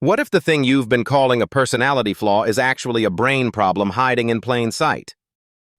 What if the thing you've been calling a personality flaw is actually a brain problem hiding in plain sight?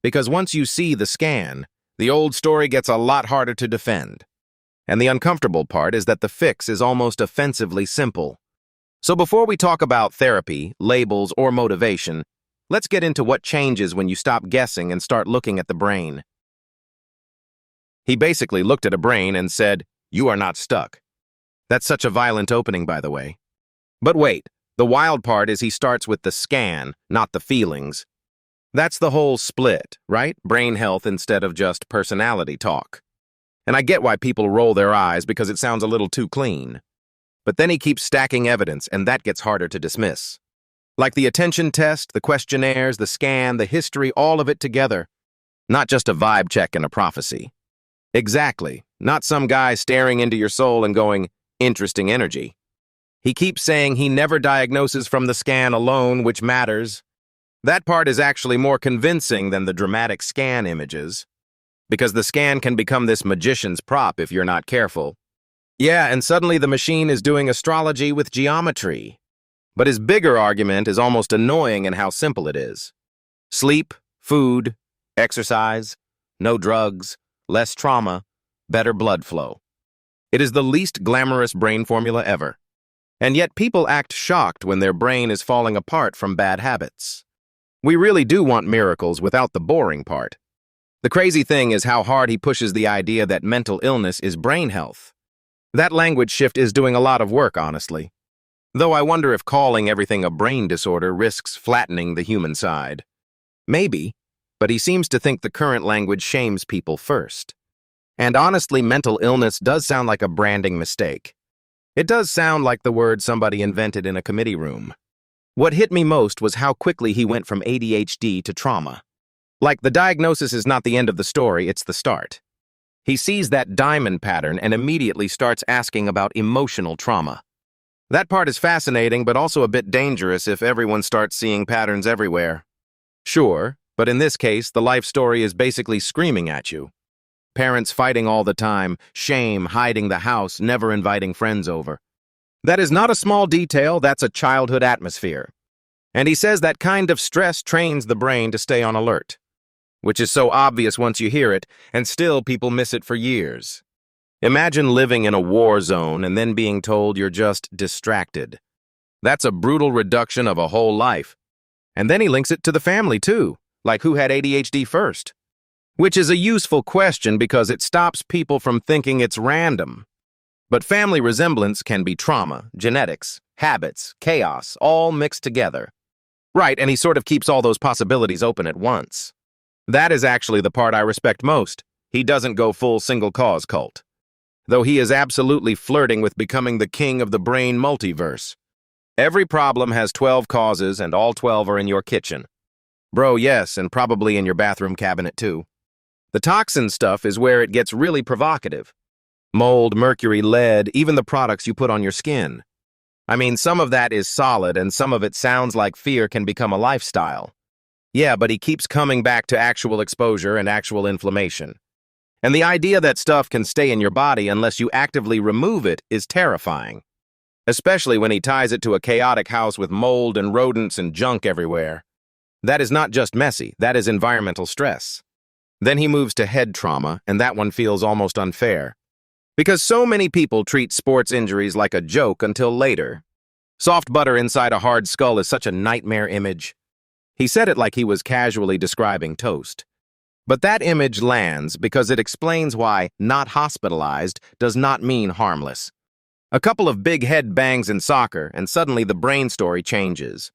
Because once you see the scan, the old story gets a lot harder to defend. And the uncomfortable part is that the fix is almost offensively simple. So before we talk about therapy, labels, or motivation, let's get into what changes when you stop guessing and start looking at the brain. He basically looked at a brain and said, "You are not stuck." That's such a violent opening, by the way. But wait, the wild part is he starts with the scan, not the feelings. That's the whole split, right? Brain health instead of just personality talk. And I get why people roll their eyes because it sounds a little too clean. But then he keeps stacking evidence, and that gets harder to dismiss. Like the attention test, the questionnaires, the scan, the history, all of it together. Not just a vibe check and a prophecy. Exactly. Not some guy staring into your soul and going, "Interesting energy." He keeps saying he never diagnoses from the scan alone, which matters. That part is actually more convincing than the dramatic scan images, because the scan can become this magician's prop if you're not careful. Yeah, and suddenly the machine is doing astrology with geometry. But his bigger argument is almost annoying in how simple it is. Sleep, food, exercise, no drugs, less trauma, better blood flow. It is the least glamorous brain formula ever. And yet people act shocked when their brain is falling apart from bad habits. We really do want miracles without the boring part. The crazy thing is how hard he pushes the idea that mental illness is brain health. That language shift is doing a lot of work, honestly. Though I wonder if calling everything a brain disorder risks flattening the human side. Maybe, but he seems to think the current language shames people first. And honestly, mental illness does sound like a branding mistake. It does sound like the word somebody invented in a committee room. What hit me most was how quickly he went from ADHD to trauma. Like the diagnosis is not the end of the story, it's the start. He sees that diamond pattern and immediately starts asking about emotional trauma. That part is fascinating, but also a bit dangerous if everyone starts seeing patterns everywhere. Sure, but in this case, the life story is basically screaming at you. Parents fighting all the time, shame, hiding the house, never inviting friends over. That is not a small detail, that's a childhood atmosphere. And he says that kind of stress trains the brain to stay on alert. Which is so obvious once you hear it, and still people miss it for years. Imagine living in a war zone and then being told you're just distracted. That's a brutal reduction of a whole life. And then he links it to the family too, like who had ADHD first? Which is a useful question because it stops people from thinking it's random. But family resemblance can be trauma, genetics, habits, chaos, all mixed together. Right, and he sort of keeps all those possibilities open at once. That is actually the part I respect most. He doesn't go full single-cause cult. Though he is absolutely flirting with becoming the king of the brain multiverse. Every problem has 12 causes and all 12 are in your kitchen. Bro, yes, and probably in your bathroom cabinet too. The toxin stuff is where it gets really provocative. Mold, mercury, lead, even the products you put on your skin. I mean, some of that is solid and some of it sounds like fear can become a lifestyle. Yeah, but he keeps coming back to actual exposure and actual inflammation. And the idea that stuff can stay in your body unless you actively remove it is terrifying. Especially when he ties it to a chaotic house with mold and rodents and junk everywhere. That is not just messy, that is environmental stress. Then he moves to head trauma, and that one feels almost unfair. Because so many people treat sports injuries like a joke until later. Soft butter inside a hard skull is such a nightmare image. He said it like he was casually describing toast. But that image lands because it explains why not hospitalized does not mean harmless. A couple of big head bangs in soccer, and suddenly the brain story changes.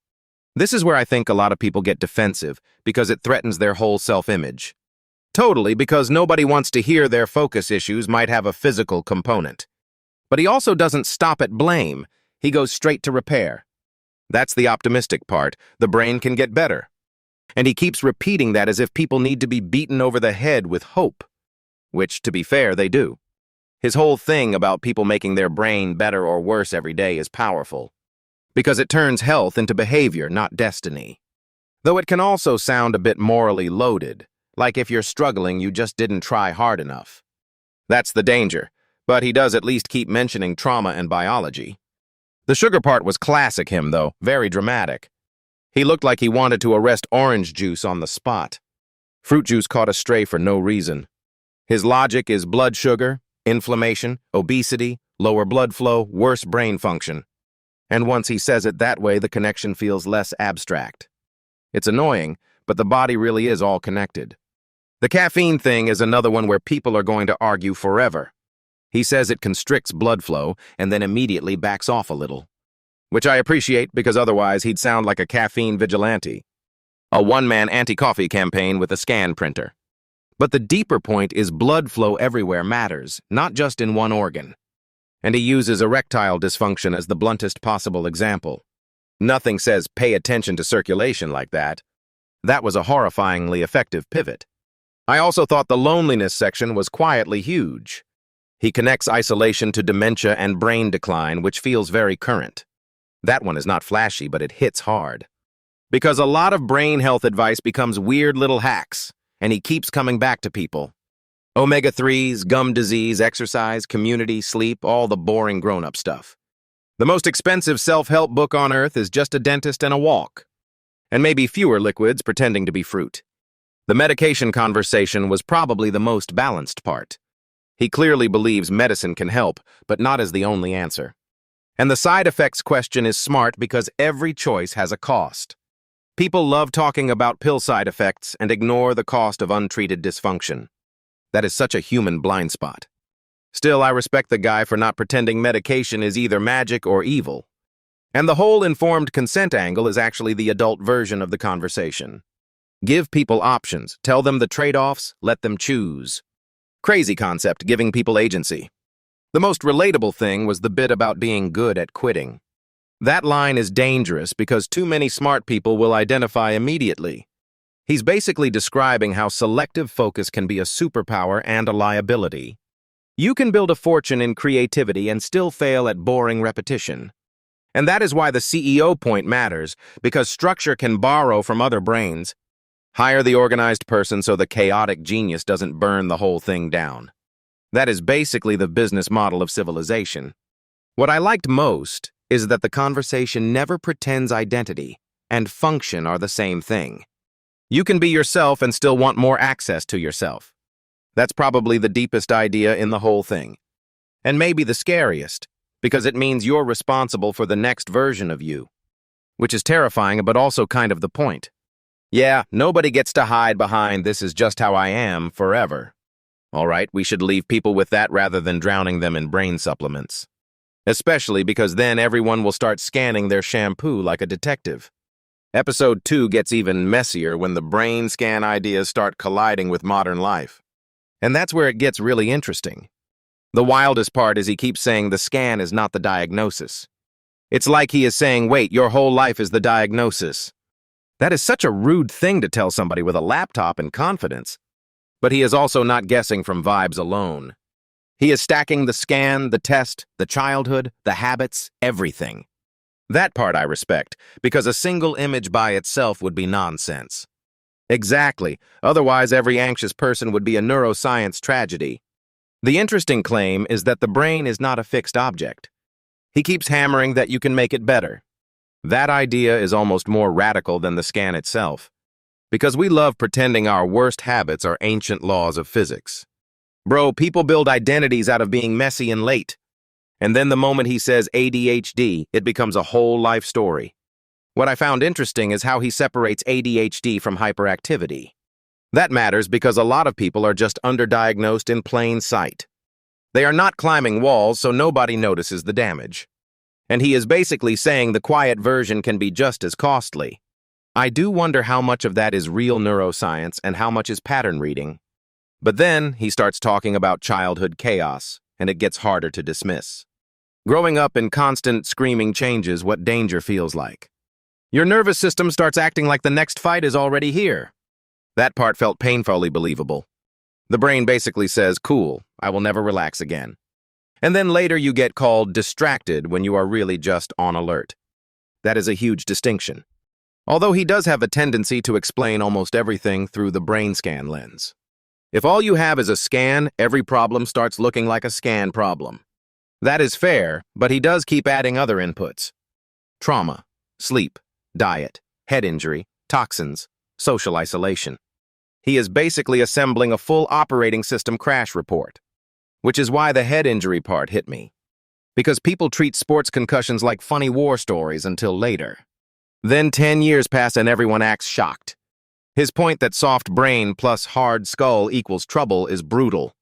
This is where I think a lot of people get defensive, because it threatens their whole self-image. Totally, because nobody wants to hear their focus issues might have a physical component. But he also doesn't stop at blame. He goes straight to repair. That's the optimistic part. The brain can get better. And he keeps repeating that as if people need to be beaten over the head with hope. Which, to be fair, they do. His whole thing about people making their brain better or worse every day is powerful. Because it turns health into behavior, not destiny. Though it can also sound a bit morally loaded. Like if you're struggling, you just didn't try hard enough. That's the danger, but he does at least keep mentioning trauma and biology. The sugar part was classic him, though, very dramatic. He looked like he wanted to arrest orange juice on the spot. Fruit juice caught a stray for no reason. His logic is blood sugar, inflammation, obesity, lower blood flow, worse brain function. And once he says it that way, the connection feels less abstract. It's annoying, but the body really is all connected. The caffeine thing is another one where people are going to argue forever. He says it constricts blood flow and then immediately backs off a little. Which I appreciate because otherwise he'd sound like a caffeine vigilante. A one-man anti-coffee campaign with a scan printer. But the deeper point is blood flow everywhere matters, not just in one organ. And he uses erectile dysfunction as the bluntest possible example. Nothing says pay attention to circulation like that. That was a horrifyingly effective pivot. I also thought the loneliness section was quietly huge. He connects isolation to dementia and brain decline, which feels very current. That one is not flashy, but it hits hard. Because a lot of brain health advice becomes weird little hacks, and he keeps coming back to people. Omega-3s, gum disease, exercise, community, sleep, all the boring grown-up stuff. The most expensive self-help book on earth is just a dentist and a walk. And maybe fewer liquids pretending to be fruit. The medication conversation was probably the most balanced part. He clearly believes medicine can help, but not as the only answer. And the side effects question is smart because every choice has a cost. People love talking about pill side effects and ignore the cost of untreated dysfunction. That is such a human blind spot. Still, I respect the guy for not pretending medication is either magic or evil. And the whole informed consent angle is actually the adult version of the conversation. Give people options, tell them the trade-offs, let them choose. Crazy concept, giving people agency. The most relatable thing was the bit about being good at quitting. That line is dangerous because too many smart people will identify immediately. He's basically describing how selective focus can be a superpower and a liability. You can build a fortune in creativity and still fail at boring repetition. And that is why the CEO point matters, because structure can borrow from other brains. Hire the organized person so the chaotic genius doesn't burn the whole thing down. That is basically the business model of civilization. What I liked most is that the conversation never pretends identity and function are the same thing. You can be yourself and still want more access to yourself. That's probably the deepest idea in the whole thing. And maybe the scariest, because it means you're responsible for the next version of you. Which is terrifying, but also kind of the point. Yeah, nobody gets to hide behind "this is just how I am" forever. All right, we should leave people with that rather than drowning them in brain supplements. Especially because then everyone will start scanning their shampoo like a detective. Episode 2 gets even messier when the brain scan ideas start colliding with modern life. And that's where it gets really interesting. The wildest part is he keeps saying the scan is not the diagnosis. It's like he is saying, wait, your whole life is the diagnosis. That is such a rude thing to tell somebody with a laptop and confidence. But he is also not guessing from vibes alone. He is stacking the scan, the test, the childhood, the habits, everything. That part I respect, because a single image by itself would be nonsense. Exactly, otherwise every anxious person would be a neuroscience tragedy. The interesting claim is that the brain is not a fixed object. He keeps hammering that you can make it better. That idea is almost more radical than the scan itself, because we love pretending our worst habits are ancient laws of physics. Bro, people build identities out of being messy and late. And then the moment he says ADHD, it becomes a whole life story. What I found interesting is how he separates ADHD from hyperactivity. That matters because a lot of people are just underdiagnosed in plain sight. They are not climbing walls, so nobody notices the damage. And he is basically saying the quiet version can be just as costly. I do wonder how much of that is real neuroscience and how much is pattern reading. But then he starts talking about childhood chaos, and it gets harder to dismiss. Growing up in constant screaming changes what danger feels like. Your nervous system starts acting like the next fight is already here. That part felt painfully believable. The brain basically says, cool, I will never relax again. And then later you get called distracted when you are really just on alert. That is a huge distinction. Although he does have a tendency to explain almost everything through the brain scan lens. If all you have is a scan, every problem starts looking like a scan problem. That is fair, but he does keep adding other inputs. Trauma, sleep, diet, head injury, toxins, social isolation. He is basically assembling a full operating system crash report, which is why the head injury part hit me. Because people treat sports concussions like funny war stories until later. Then 10 years pass and everyone acts shocked. His point that soft brain plus hard skull equals trouble is brutal,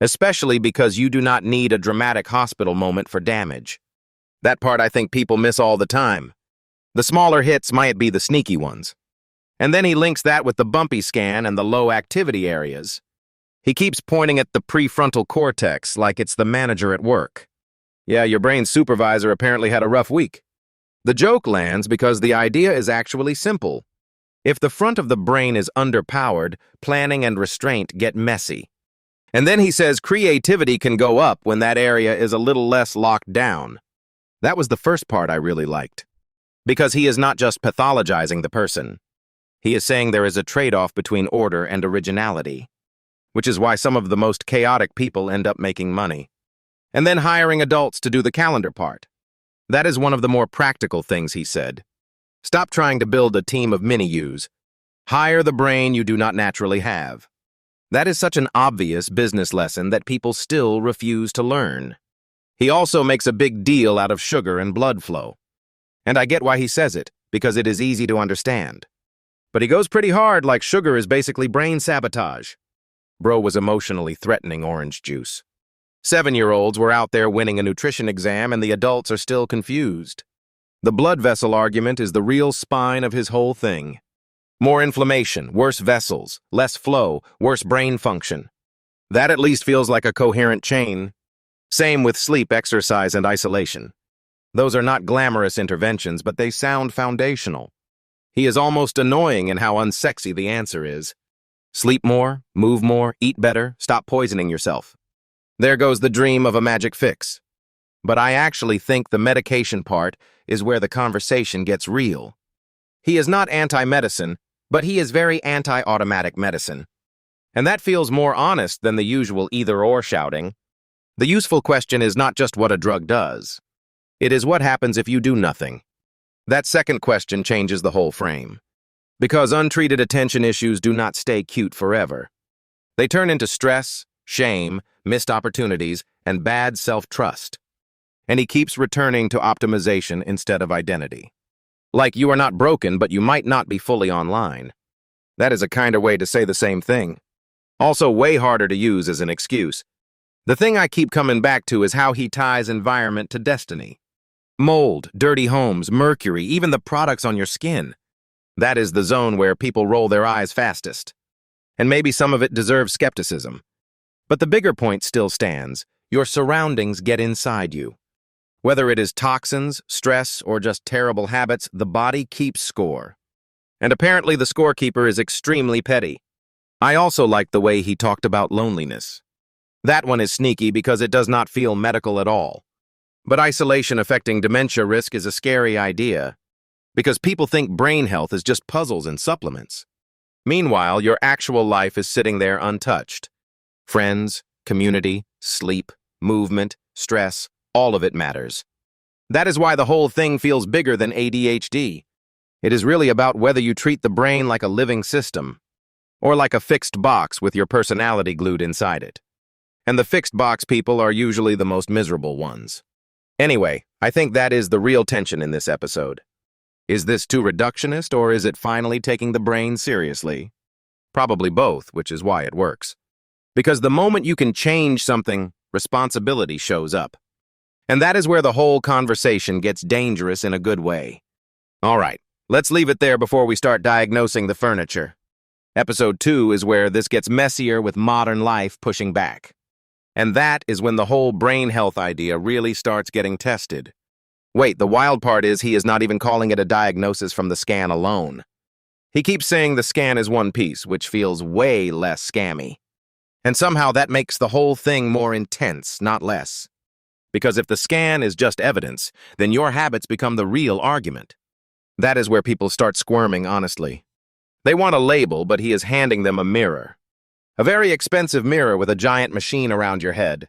especially because you do not need a dramatic hospital moment for damage. That part I think people miss all the time. The smaller hits might be the sneaky ones. And then he links that with the bumpy scan and the low activity areas. He keeps pointing at the prefrontal cortex like it's the manager at work. Yeah, your brain's supervisor apparently had a rough week. The joke lands because the idea is actually simple. If the front of the brain is underpowered, planning and restraint get messy. And then he says creativity can go up when that area is a little less locked down. That was the first part I really liked. Because he is not just pathologizing the person. He is saying there is a trade-off between order and originality, which is why some of the most chaotic people end up making money. And then hiring adults to do the calendar part. That is one of the more practical things he said. Stop trying to build a team of mini-yous. Hire the brain you do not naturally have. That is such an obvious business lesson that people still refuse to learn. He also makes a big deal out of sugar and blood flow. And I get why he says it, because it is easy to understand. But he goes pretty hard like sugar is basically brain sabotage. Bro was emotionally threatening orange juice. 7-year-olds were out there winning a nutrition exam and the adults are still confused. The blood vessel argument is the real spine of his whole thing. More inflammation, worse vessels, less flow, worse brain function. That at least feels like a coherent chain. Same with sleep, exercise, and isolation. Those are not glamorous interventions, but they sound foundational. He is almost annoying in how unsexy the answer is. Sleep more, move more, eat better, stop poisoning yourself. There goes the dream of a magic fix. But I actually think the medication part is where the conversation gets real. He is not anti-medicine, but he is very anti-automatic medicine. And that feels more honest than the usual either-or shouting. The useful question is not just what a drug does. It is what happens if you do nothing. That second question changes the whole frame. Because untreated attention issues do not stay cute forever. They turn into stress, shame, missed opportunities, and bad self-trust. And he keeps returning to optimization instead of identity. Like you are not broken, but you might not be fully online. That is a kinder way to say the same thing. Also way harder to use as an excuse. The thing I keep coming back to is how he ties environment to destiny. Mold, dirty homes, mercury, even the products on your skin. That is the zone where people roll their eyes fastest. And maybe some of it deserves skepticism. But the bigger point still stands. Your surroundings get inside you. Whether it is toxins, stress, or just terrible habits, the body keeps score. And apparently the scorekeeper is extremely petty. I also like the way he talked about loneliness. That one is sneaky because it does not feel medical at all. But isolation affecting dementia risk is a scary idea, because people think brain health is just puzzles and supplements. Meanwhile, your actual life is sitting there untouched. Friends, community, sleep, movement, stress, all of it matters. That is why the whole thing feels bigger than ADHD. It is really about whether you treat the brain like a living system, or like a fixed box with your personality glued inside it. And the fixed box people are usually the most miserable ones. Anyway, I think that is the real tension in this episode. Is this too reductionist, or is it finally taking the brain seriously? Probably both, which is why it works. Because the moment you can change something, responsibility shows up. And that is where the whole conversation gets dangerous in a good way. All right, let's leave it there before we start diagnosing the furniture. Episode 2 is where this gets messier with modern life pushing back. And that is when the whole brain health idea really starts getting tested. Wait, the wild part is he is not even calling it a diagnosis from the scan alone. He keeps saying the scan is one piece, which feels way less scammy. And somehow that makes the whole thing more intense, not less. Because if the scan is just evidence, then your habits become the real argument. That is where people start squirming, honestly. They want a label, but he is handing them a mirror. A very expensive mirror with a giant machine around your head.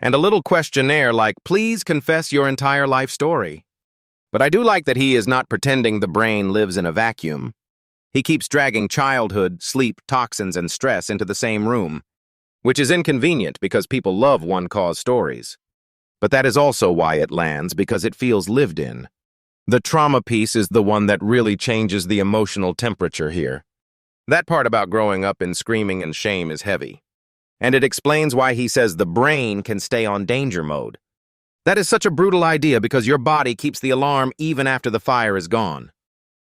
and a little questionnaire like, please confess your entire life story. But I do like that he is not pretending the brain lives in a vacuum. He keeps dragging childhood, sleep, toxins, and stress into the same room, which is inconvenient because people love one-cause stories. But that is also why it lands, because it feels lived in. The trauma piece is the one that really changes the emotional temperature here. That part about growing up in screaming and shame is heavy. And it explains why he says the brain can stay on danger mode. That is such a brutal idea because your body keeps the alarm even after the fire is gone.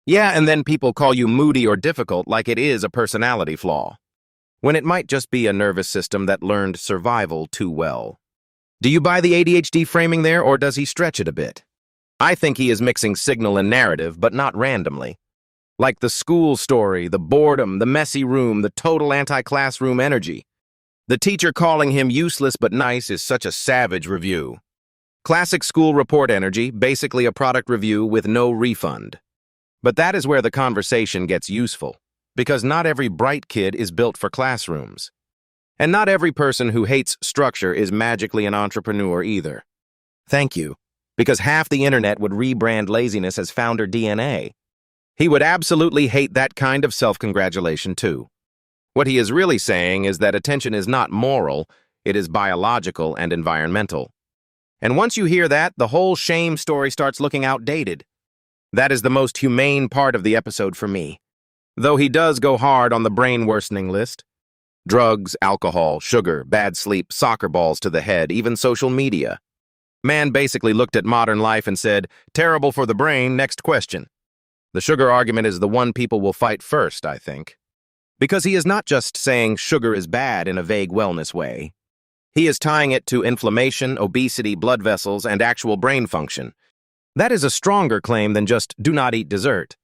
Yeah, and then people call you moody or difficult like it is a personality flaw, when it might just be a nervous system that learned survival too well. Do you buy the ADHD framing there, or does he stretch it a bit? I think he is mixing signal and narrative, but not randomly. Like the school story, the boredom, the messy room, the total anti-classroom energy. The teacher calling him useless but nice is such a savage review. Classic school report energy, basically a product review with no refund. But that is where the conversation gets useful, because not every bright kid is built for classrooms. And not every person who hates structure is magically an entrepreneur either. Thank you, because half the internet would rebrand laziness as founder DNA. He would absolutely hate that kind of self-congratulation too. What he is really saying is that attention is not moral, it is biological and environmental. And once you hear that, the whole shame story starts looking outdated. That is the most humane part of the episode for me. Though he does go hard on the brain-worsening list. Drugs, alcohol, sugar, bad sleep, soccer balls to the head, even social media. Man basically looked at modern life and said, terrible for the brain, next question. The sugar argument is the one people will fight first, I think. Because he is not just saying sugar is bad in a vague wellness way. He is tying it to inflammation, obesity, blood vessels, and actual brain function. That is a stronger claim than just do not eat dessert.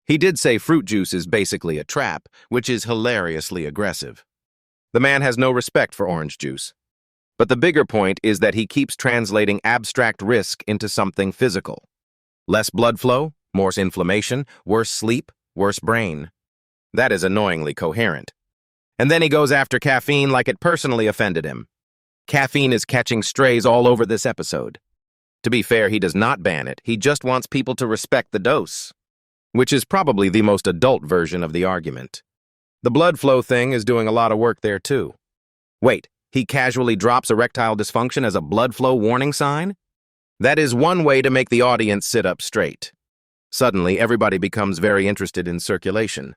He did say fruit juice is basically a trap, which is hilariously aggressive. The man has no respect for orange juice. But the bigger point is that he keeps translating abstract risk into something physical. Less blood flow, more inflammation, worse sleep, worse brain. That is annoyingly coherent. And then he goes after caffeine like it personally offended him. Caffeine is catching strays all over this episode. To be fair, he does not ban it. He just wants people to respect the dose, which is probably the most adult version of the argument. The blood flow thing is doing a lot of work there too. Wait, he casually drops erectile dysfunction as a blood flow warning sign? That is one way to make the audience sit up straight. Suddenly, everybody becomes very interested in circulation.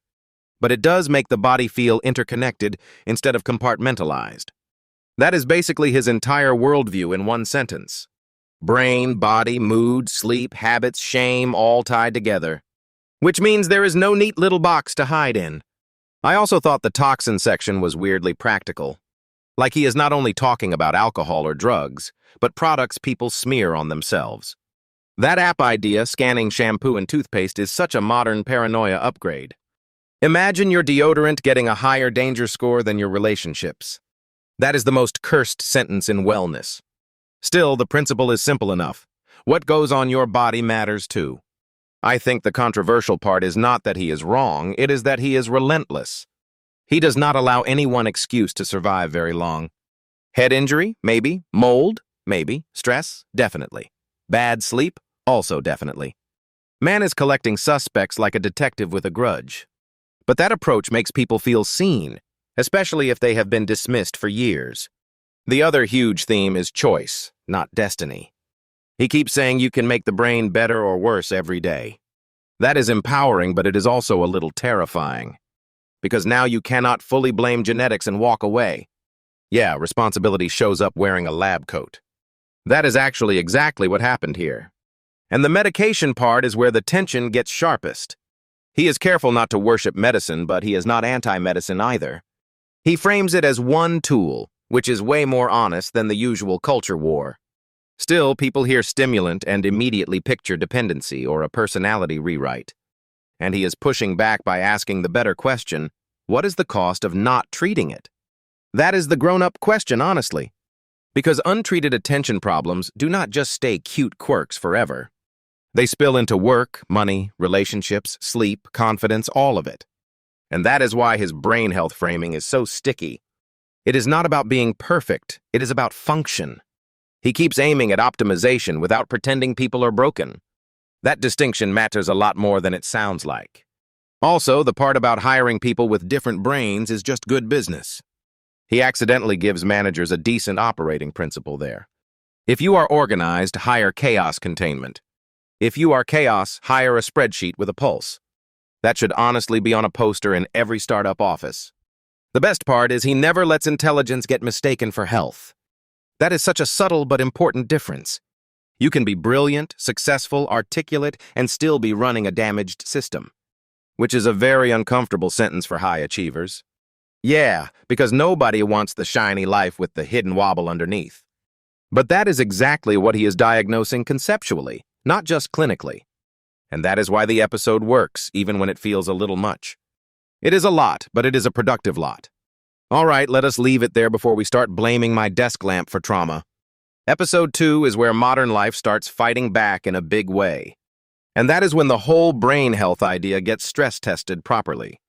But it does make the body feel interconnected instead of compartmentalized. That is basically his entire worldview in one sentence. Brain, body, mood, sleep, habits, shame, all tied together. Which means there is no neat little box to hide in. I also thought the toxin section was weirdly practical. Like he is not only talking about alcohol or drugs, but products people smear on themselves. That app idea, scanning shampoo and toothpaste, is such a modern paranoia upgrade. Imagine your deodorant getting a higher danger score than your relationships. That is the most cursed sentence in wellness. Still, the principle is simple enough. What goes on your body matters too. I think the controversial part is not that he is wrong, it is that he is relentless. He does not allow any one excuse to survive very long. Head injury? Maybe. Mold? Maybe. Stress? Definitely. Bad sleep? Also definitely. Man is collecting suspects like a detective with a grudge. But that approach makes people feel seen, especially if they have been dismissed for years. The other huge theme is choice, not destiny. He keeps saying you can make the brain better or worse every day. That is empowering, but it is also a little terrifying. Because now you cannot fully blame genetics and walk away. Yeah, responsibility shows up wearing a lab coat. That is actually exactly what happened here. And the medication part is where the tension gets sharpest. He is careful not to worship medicine, but he is not anti-medicine either. He frames it as one tool, which is way more honest than the usual culture war. Still, people hear stimulant and immediately picture dependency or a personality rewrite. And he is pushing back by asking the better question, what is the cost of not treating it? That is the grown-up question, honestly. Because untreated attention problems do not just stay cute quirks forever. They spill into work, money, relationships, sleep, confidence, all of it. And that is why his brain health framing is so sticky. It is not about being perfect, it is about function. He keeps aiming at optimization without pretending people are broken. That distinction matters a lot more than it sounds like. Also, the part about hiring people with different brains is just good business. He accidentally gives managers a decent operating principle there. If you are organized, hire chaos containment. If you are chaos, hire a spreadsheet with a pulse. That should honestly be on a poster in every startup office. The best part is he never lets intelligence get mistaken for health. That is such a subtle but important difference. You can be brilliant, successful, articulate, and still be running a damaged system. Which is a very uncomfortable sentence for high achievers. Yeah, because nobody wants the shiny life with the hidden wobble underneath. But that is exactly what he is diagnosing conceptually, not just clinically. And that is why the episode works, even when it feels a little much. It is a lot, but it is a productive lot. All right, let us leave it there before we start blaming my desk lamp for trauma. Episode 2 is where modern life starts fighting back in a big way. And that is when the whole brain health idea gets stress tested properly.